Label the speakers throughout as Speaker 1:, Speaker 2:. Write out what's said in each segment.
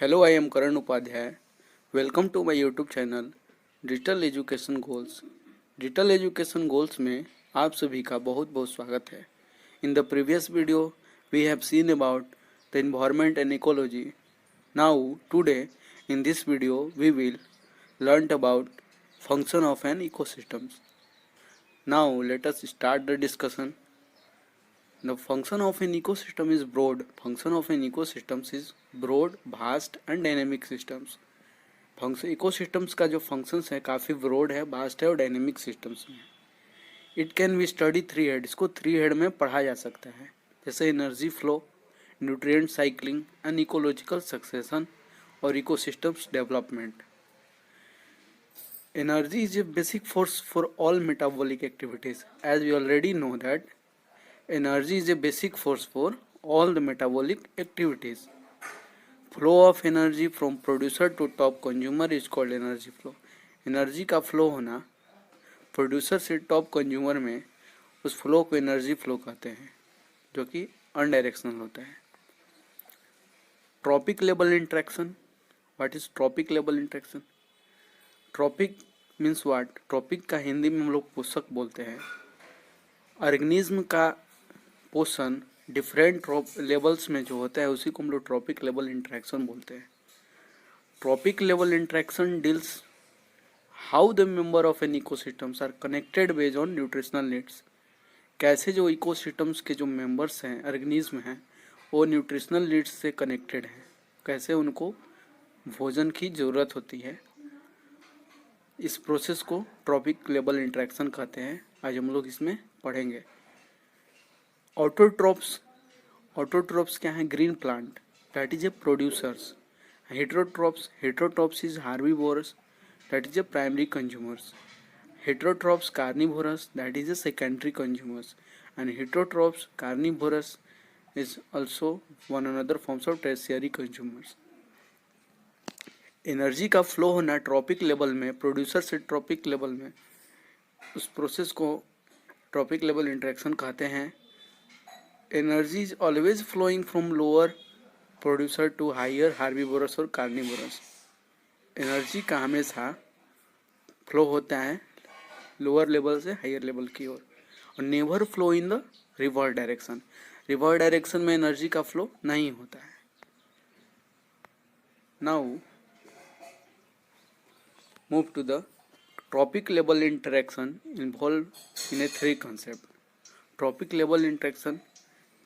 Speaker 1: Hello, I am Karan Upadhyay. Welcome to my YouTube channel digital education goals. Digital education goals में आप सभी का बहुत बहुत स्वागत है। In the previous video we have seen about the environment and ecology. Now today in this video we will learn about function of an ecosystems. Now let us start the discussion. The function of an ecosystem is broad. Function of an ecosystem is broad, vast and dynamic systems. Function ecosystems का जो functions है काफ़ी broad है, vast है और dynamic systems में। It can be study three head, इसको three head में पढ़ा जा सकता है, जैसे energy flow, nutrient cycling and ecological succession और ecosystems development. Energy is a basic force for all metabolic activities. As we already know that energy is a basic force for all the metabolic activities. Flow of energy from producer to top consumer is called energy flow. Energy का flow होना producer से top consumer में, उस flow को energy flow कहते हैं, जो कि अनडायरेक्शनल होता है। Trophic level interaction. What is trophic level interaction? Trophic means what? Trophic का हिंदी में हम लोग पोषक बोलते हैं। ऑर्गेनिज्म का पोषण डिफरेंट लेवल्स में जो होता है उसी को हम लोग ट्रॉपिक लेवल इंट्रैक्शन बोलते हैं। Trophic level interaction deals how the member of an ecosystems are connected based on nutritional needs. कैसे जो इकोसिस्टम्स के जो मेंबर्स हैं, ऑर्गेनिज्म हैं, वो न्यूट्रिशनल नीड्स से कनेक्टेड हैं, कैसे उनको भोजन की ज़रूरत होती है। इस प्रोसेस को ट्रॉपिक लेवल इंट्रैक्शन कहते हैं। आज हम लोग इसमें पढ़ेंगे। ऑटोट्रॉप्स। ऑटोट्रॉप्स क्या है? Green plant, that is a producers. Heterotrophs is herbivorous, that is a primary consumers. Heterotrophs carnivorous, that is a secondary consumers. And heterotrophs carnivorous is also one another forms of tertiary consumers. Energy का flow होना trophic level में, producer से trophic level में, उस process को trophic level interaction कहते हैं। Energy is always flowing from lower producer to higher herbivorous और कार्निवोरस। एनर्जी का हमेशा फ्लो होता है लोअर लेवल से हायर लेवल की ओर, और never flow in the reverse direction. Reverse direction में एनर्जी का फ्लो नहीं होता है। Now move to the trophic level interaction involve in a three concept. Trophic level interaction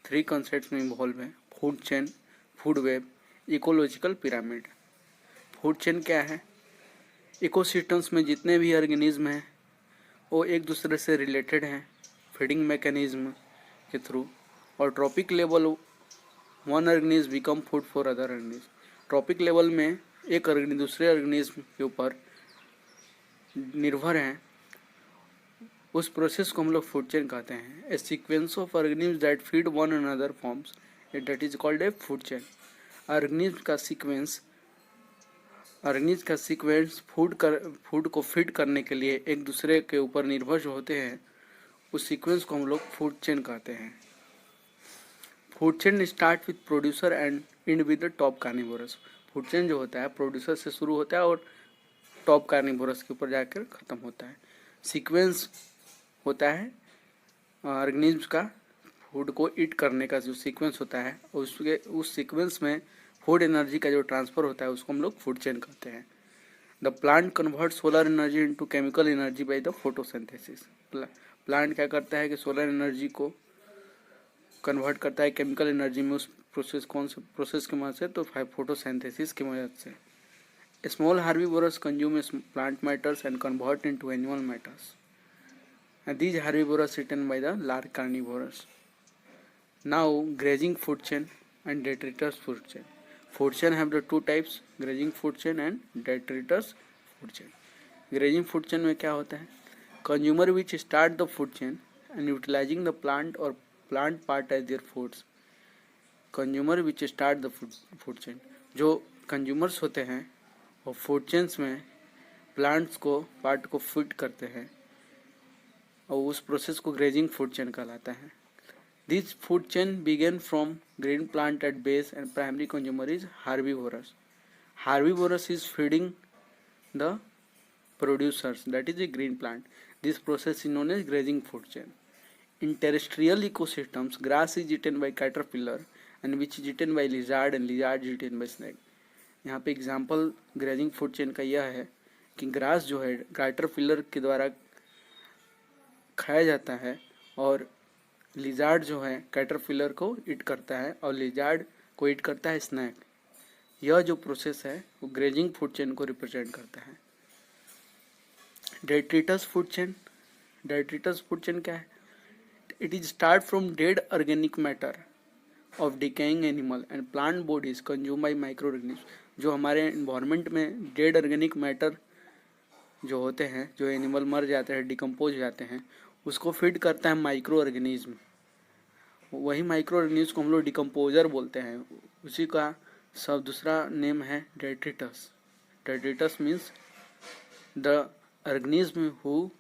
Speaker 1: three concept में इन्वॉल्व है: food chain, food web, ecological pyramid. Food chain क्या है? Ecosystems में जितने भी ऑर्गेनिज्म हैं वो एक दूसरे से रिलेटेड हैं फीडिंग मैकेनिज्म के थ्रू, और trophic level one organism become food for other organism. Tropic level में एक ऑर्गेनिज्म दूसरे ऑर्गेनिज्म के ऊपर निर्भर हैं, उस प्रोसेस को हम लोग फूड चेन कहते हैं। A sequence of organism that feed one another forms, that is called a food chain. Organism का सीक्वेंस फूड को फीड करने के लिए एक दूसरे के ऊपर निर्भर जो होते हैं, उस सीक्वेंस को हम लोग फूड चेन कहते हैं। Food chain start with producer and and with the top carnivorous. Food chain जो होता है प्रोड्यूसर से शुरू होता है और टॉप कार्निवोरस के ऊपर जाकर ख़त्म होता है। सीक्वेंस होता है ऑर्गेनिज्म का फूड को ईट करने का जो सीक्वेंस होता है, उस सीक्वेंस में फूड एनर्जी का जो ट्रांसफ़र होता है उसको हम लोग फूड चेन कहते हैं। The plant convert solar energy into chemical energy by the photosynthesis. Plant क्या करता है कि सोलर एनर्जी को कन्वर्ट करता है केमिकल एनर्जी में। उस प्रोसेस कौन से प्रोसेस की मदद से? तो फोटोसिंथेसिस की मदद से। Small herbivores consume plant matters and convert into animal matters. And these herbivores eaten by the large carnivores. Now, grazing food chain and detritus food chain. Food chain have the two types: grazing food chain and detritus food chain. Grazing food chain में क्या होता है? Consumer which start the food chain and utilizing the plant or plant part as their foods. Consumer which start the food chain. जो consumers होते हैं और food chains में plants को पार्ट को फीड करते हैं, और उस प्रोसेस को ग्रेजिंग फूड चेन कहलाता है। This food chain begin from green plant at base and primary consumer is herbivorous. Herbivorous is feeding the producers, that is a green plant. This process is known as grazing food chain. In terrestrial ecosystems, grass is eaten by caterpillar and which is eaten by lizard and lizard is eaten by snake. यहाँ पे example grazing food chain का यह है कि grass जो है caterpillar के द्वारा खाया जाता है और लिजार्ड जो है कैटरपिलर को ईट करता है और लिजार्ड को ईट करता है स्नैक। यह जो प्रोसेस है वो ग्रेजिंग फूड चेन को रिप्रेजेंट करता है। Detritus food chain, detritus food chain क्या है? It is start from dead organic matter of decaying animal and plant bodies consume by micro organism. जो हमारे इन्वायरमेंट में डेड ऑर्गेनिक मैटर जो होते हैं, जो एनिमल मर जाते हैं, डिकम्पोज हो जाते हैं, उसको फीड करता है माइक्रो ऑर्गेनिज्म। वही माइक्रो ऑर्गेनिज्म को हम लोग डिकम्पोजर बोलते हैं। उसी का सब दूसरा नेम है detritus. Detritus means the organism who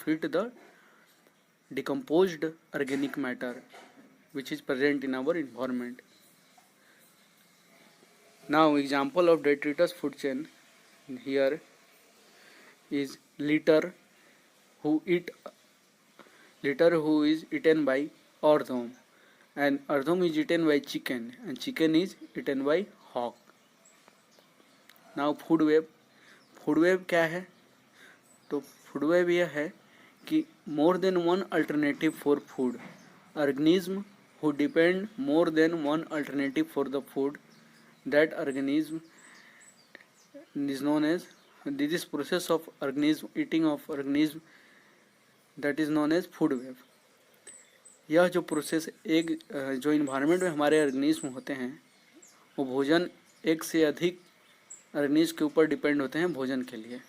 Speaker 1: feed the decomposed organic matter which is present in our environment. Now example of detritus food chain here is litter who is eaten by earthworm, and earthworm is eaten by chicken and chicken is eaten by hawk. Now food web. food web क्या है? तो food web यह है कि more than one alternative for food, organism who depend more than one alternative for the food, that organism is known as, this process of organism eating of organism, that is known as food web. यह जो process एक जो environment में हमारे organism होते हैं वो भोजन एक से अधिक ऑर्गेनिज्म के ऊपर डिपेंड होते हैं भोजन के लिए।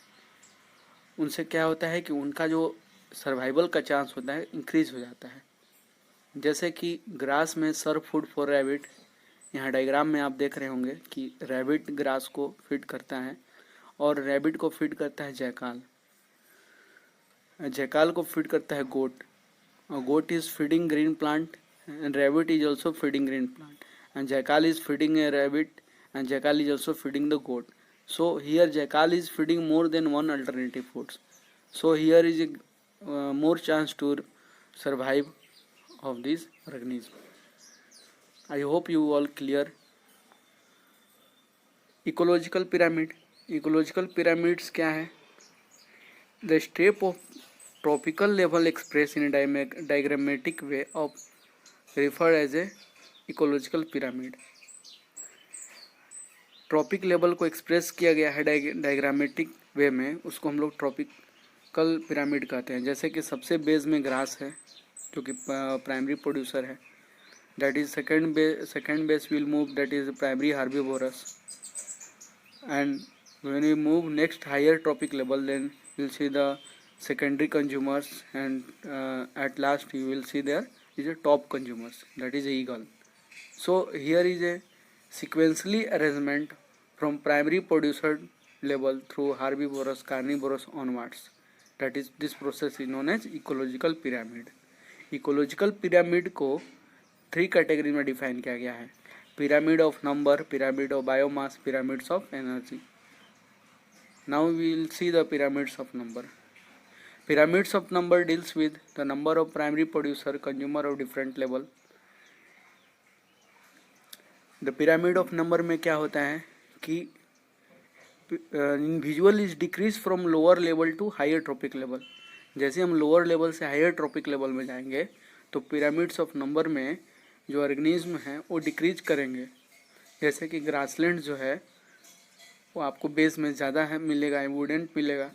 Speaker 1: उनसे क्या होता है कि उनका जो सर्वाइवल का चांस होता है इंक्रीज हो जाता है। जैसे कि ग्रास में सर्व फूड फॉर रैबिट, यहाँ डायग्राम में आप देख रहे होंगे कि रैबिट ग्रास को फीड करता है और रैबिट को फीड करता है जैकाल, जैकाल को फीड करता है गोट, और goat is feeding green plant and rabbit is also feeding green plant and jackal is feeding a rabbit and jackal is also feeding the goat. So here jackal is feeding more than one alternative foods. So here is a more chance to survive of this organism. I hope you all clear. Ecological pyramid. Ecological pyramids क्या है? The step of tropical level expressed in a diagrammatic way of referred as a ecological pyramid. Trophic level को express किया गया है diagrammatic वे में, उसको हम लोग ट्रॉपिकल पिरामिड कहते हैं। जैसे कि सबसे बेस में ग्रास है जो कि प्राइमरी प्रोड्यूसर है, that is second base will move, that is primary herbivorous, and when you move next higher trophic level then you will see the secondary consumers, and at last you will see there is a top consumers, that is a eagle. So here is a sequentially arrangement from primary producer level through herbivorous, carnivorous onwards. That is, this process is known as ecological pyramid. Ecological pyramid को 3 category में define किया गया है: pyramid of number, pyramid of biomass, pyramids of energy. Now we will see the pyramids of number. Pyramids of number deals with the number of primary producer, consumer of different level. The pyramid of number में क्या होता है कि visual is decrease from lower level to higher trophic level. जैसे हम lower level से higher trophic level में जाएंगे तो पिरामिड्स ऑफ नंबर में जो ऑर्गेनिज्म हैं वो डिक्रीज करेंगे। जैसे कि ग्रासलैंड जो है वो आपको बेस में ज़्यादा है मिलेगा, एबुडेंट मिलेगा,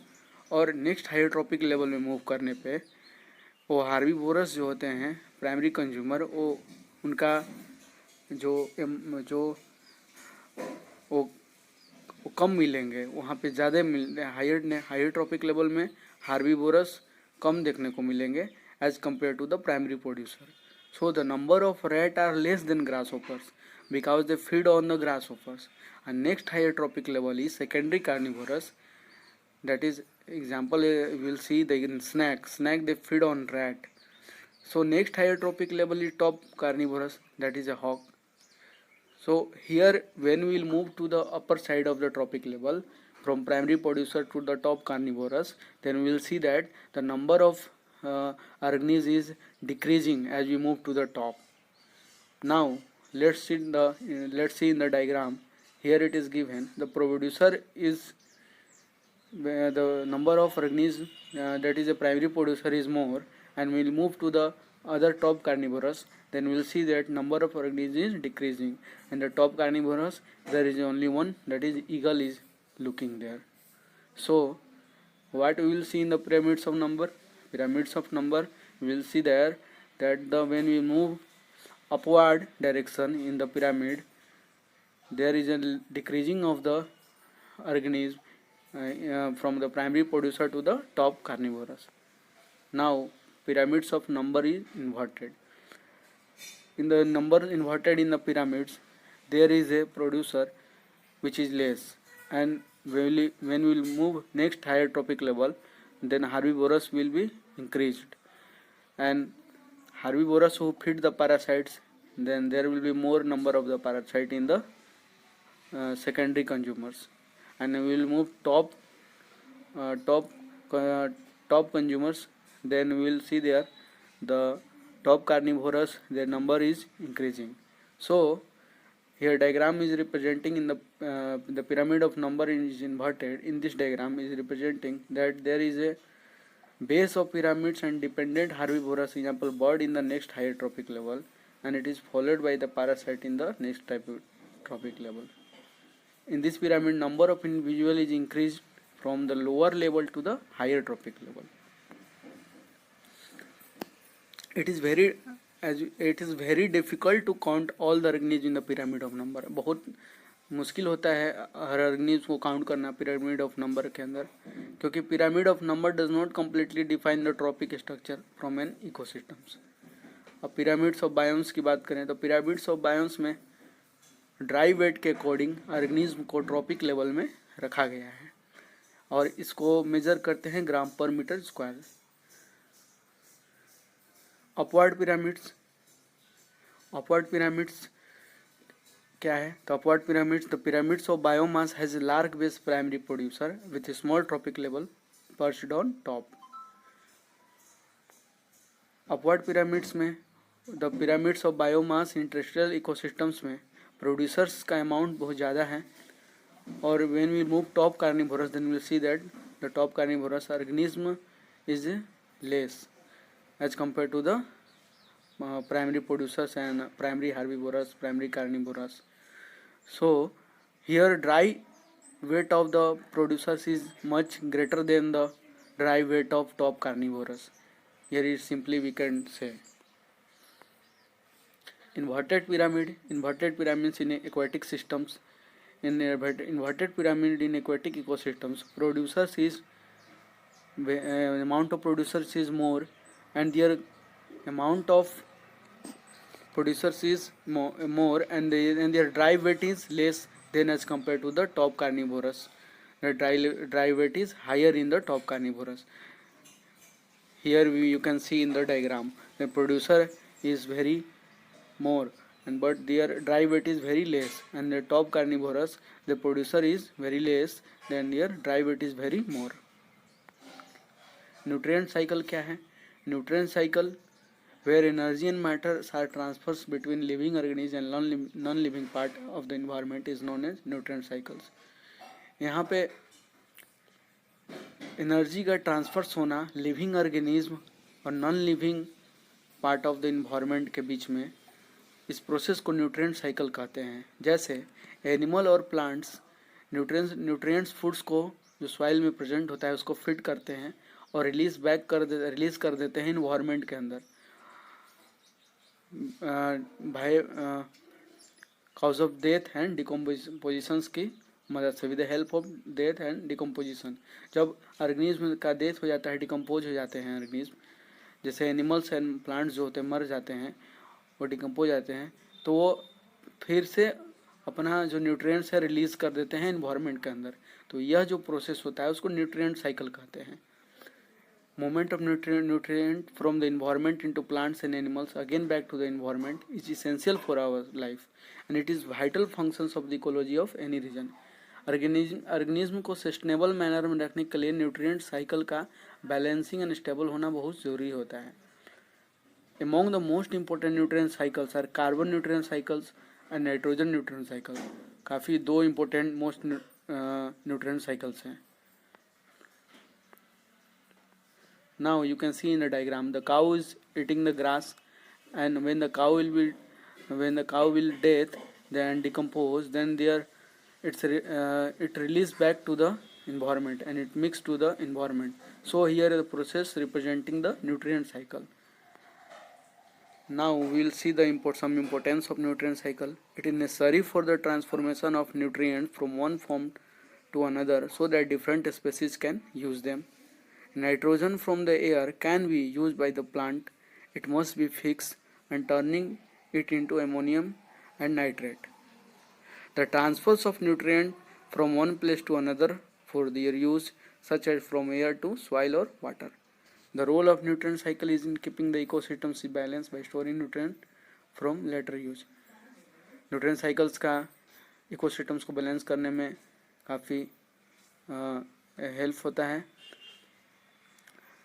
Speaker 1: और नेक्स्ट हायर ट्रॉपिक लेवल में मूव करने पे वो हार्बिवोरस जो होते हैं प्राइमरी कंज्यूमर, वो उनका जो वो कम मिलेंगे, वहाँ पे ज़्यादा मिल हायर ट्रॉपिक लेवल में हार्बिवोरस कम देखने को मिलेंगे as compare to the primary producer. So the number of rat are less than grasshoppers because they feed on the grasshoppers. And next higher trophic level is secondary carnivorous, that is example we will see the snake they feed on rat. So next higher trophic level is top carnivorous, that is a hawk. So So here when we will move to the upper side of the trophic level from primary producer to the top carnivorous, then we will see that the number of organisms is decreasing as we move to the top. Now let's see in the diagram. Here it is given the producer is the number of organisms that is a primary producer is more, and we will move to the other top carnivorous, then we will see that number of organisms is decreasing. In the top carnivorous there is only one, that is eagle is looking there. So what we will see in the pyramids of number, we will see there that when we move upward direction in the pyramid, there is a decreasing of the organism from the primary producer to the top carnivorous. Now pyramids of number is inverted. In the number inverted in the pyramids, there is a producer which is less, and when we will move next higher trophic level, then herbivorous will be increased, and herbivorous who feed the parasites, then there will be more number of the parasite in the secondary consumers, and we will move top consumers, then we will see there the top carnivorous, their number is increasing. So here diagram is representing in the pyramid of number is inverted. In this diagram is representing that there is a base of pyramids and dependent herbivorous, example bird, in the next higher trophic level, and it is followed by the parasite in the next trophic level. In this pyramid, number of individual is increased from the lower level to the higher trophic level. It is very difficult to count all the organisms in the pyramid of number. बहुत मुश्किल होता है हर organisms को count करना pyramid of number के अंदर, क्योंकि pyramid of number does not completely define the trophic structure from an ecosystems. अब pyramids of biomes की बात करें तो pyramids of biomes में ड्राई वेट के अकॉर्डिंग ऑर्गेनिज्म को ट्रॉपिक लेवल में रखा गया है, और इसको मेजर करते हैं ग्राम पर मीटर स्क्वायर. अपवर्ड पिरामिड्स क्या है? तो upward pyramids, the pyramids of biomass has large base primary producer with small trophic level perched on top. Upward pyramids में the pyramids of biomass in terrestrial ecosystems में producers का amount बहुत ज़्यादा है, और when we move top carnivorous then we will see that the top carnivorous organism is less as compared to the primary producers and primary herbivorous, primary carnivorous. So here dry weight of the producers is much greater than the dry weight of top carnivorous. Here is simply we can say. Inverted pyramids in aquatic systems. In inverted pyramid in aquatic ecosystems, producers is amount of producers is more, and their amount of producers is more, and their dry weight is less than as compared to the top carnivorous. The dry weight is higher in the top carnivorous. Here you can see in the diagram the producer is very more, and but their dry weight is very less, and the top carnivorous the producer is very less, then their dry weight is very more. Nutrient cycle क्या है? Nutrient cycle where energy and matter are transfers between living organisms and non-living part of the environment is known as nutrient cycles. यहाँ पे energy का transverse होना living organism और non living part of the environment के बीच में, इस process को nutrient cycle कहते हैं. जैसे एनिमल और प्लांट्स न्यूट्रिएंट्स फूड्स को जो सॉइल में प्रेजेंट होता है उसको फिट करते हैं और रिलीज कर देते हैं इन्वायरमेंट के अंदर by cause of death and decompositions की मदद से, with the help of death and decomposition. जब ऑर्गेनिज्म का डेथ हो जाता है, डिकम्पोज हो जाते हैं ऑर्गेनिज्म, जैसे एनिमल्स एंड प्लांट्स जो होते हैं मर जाते हैं, वो डिकम्पोज जाते हैं, तो वो फिर से अपना जो न्यूट्रिएंट्स है रिलीज कर देते हैं इन्वायरमेंट के अंदर. तो यह जो प्रोसेस होता है उसको न्यूट्रिएंट साइकिल कहते हैं. Movement of nutrient from the environment into plants and animals again back to the environment is essential for our life, and it is vital functions of the ecology of any region. Organism को sustainable manner में रखने के लिए nutrient cycle का balancing and stable होना बहुत ज़रूरी होता है. Among the most important nutrient cycles are carbon nutrient cycles and nitrogen nutrient cycle. काफ़ी दो important most nutrient cycles हैं. Now you can see in the diagram the cow is eating the grass, and when the cow will death then decompose, then it released back to the environment and it mixed to the environment. So here is the process representing the nutrient cycle. Now we will see some importance of nutrient cycle. It is necessary for the transformation of nutrients from one form to another so that different species can use them. Nitrogen from the air can be used by the plant. It must be fixed and turning it into ammonium and nitrate. The transfers of nutrient from one place to another for their use, such as from air to soil or water. The role of nutrient cycle is in keeping the ecosystems balanced by storing nutrient from later use. Nutrient cycles का ecosystems को balance करने में काफ़ी help होता है.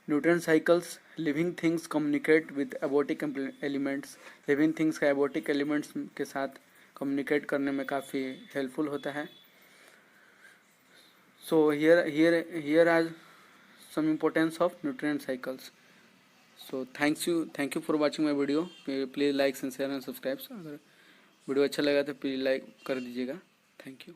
Speaker 1: Nutrient cycles, living things communicate with abiotic elements. Living things का abiotic elements के साथ communicate करने में काफ़ी helpful होता है. So here are some importance of nutrient cycles. So thank you for watching my video. Please like and share and subscribe. अगर video अच्छा लगा तो प्लीज़ लाइक कर दीजिएगा. Thank you.